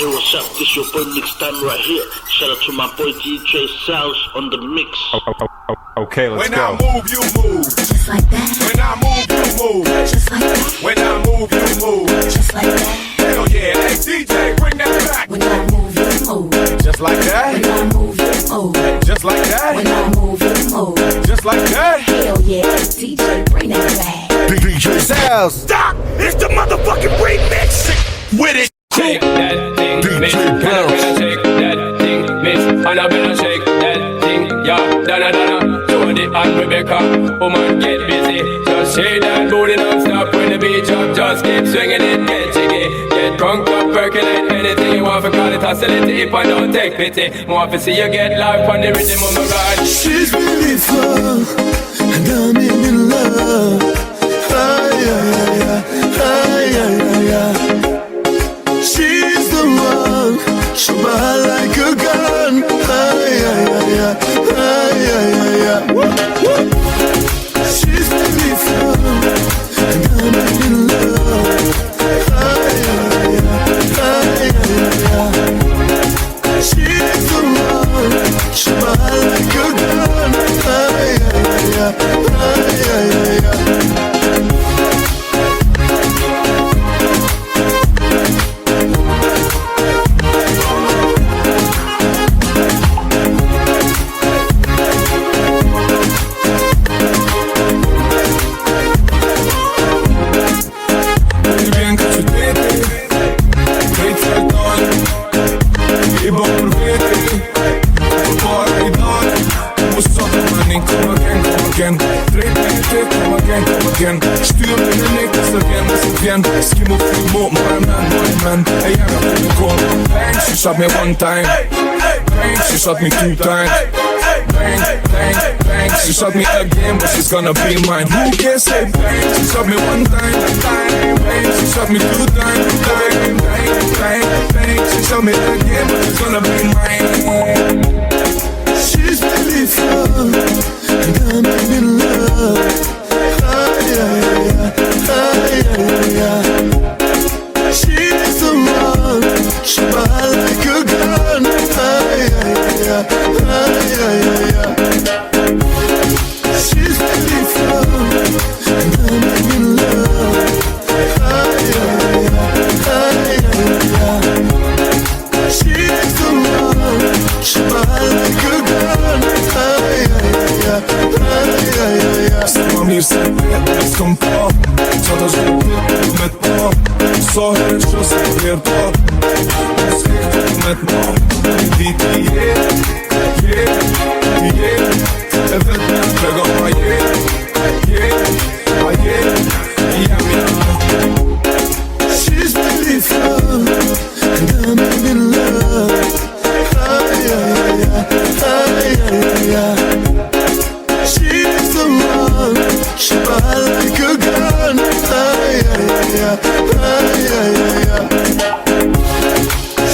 Hey, what's up? This your boy Mix Time right here. Shout out to my boy DJ Sal's on the mix. Okay, let's when go. When I move, you move. Just like that. When I move, you move. Just like that. When I move, you move. Just like that. Hell yeah, hey DJ, bring that back. When I move, you move. Just like that. When I move, you move. Just like that. When I move, you move. Just like that. Hell yeah, DJ, bring that back. DJ Sal's. Stop! It's the motherfucking remix. With it. Shake that thing, miss. Can I shake that thing, miss? And I better shake that thing, yeah. Donna, Jody and Rebecca, woman get busy. Just shake that booty non-stop when the beat drop. Just keep swinging it, get jiggy. Get drunk up, percolate anything you want for call it hostility. If I don't take pity, more to see you get life on the rhythm of my ride. She's beautiful, and I'm in love. She's the one, shoot my heart like a gun. She's beautiful, and I'm in love. She's the one, shoot my heart like a gun. Stuur me de nek, dus again, dus again. Skim op the boat, my man. Hey, I got to call. Bang, she shot me one time. Bang, she shot me two times. Bang, she shot me again, but she's gonna be mine. Who can say bang? She shot me one time. Bang, she shot me two times. Bang, she shot me again, but she's gonna be mine. She's beautiful, and I'm in love. She's the one, shoot my heart like a gun. She's beautiful, and I'm in love. She's the one, shoot my heart like a gun. Mam hier zijn het komt op. Zodat je dit met pop. Zo heet je zo weer top. Schrik met mop. Die even met plug op my She's beautiful, and I'm in love. She's the one, shoot my heart like a gun.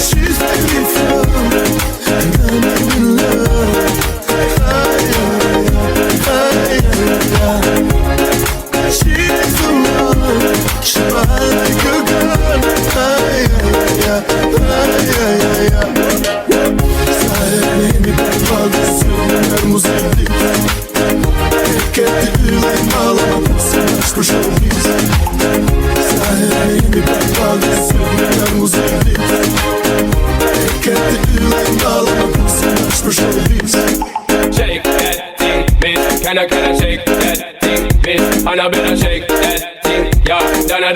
She's beautiful, and I'm in love. She's the one, shoot my heart like a gun. Sahibi bazı her müzik. Kendi yüreğim ağlamasın aşk bu şovbiz. Sahibi bazı her müzik. Kendi yüreğim ağlamasın aşk bu şovbiz. Shake that thing, miss. Can I shake that thing, miss? And I better shake that thing, yeah. Donna,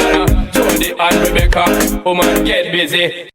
Jody and Rebecca, woman get busy.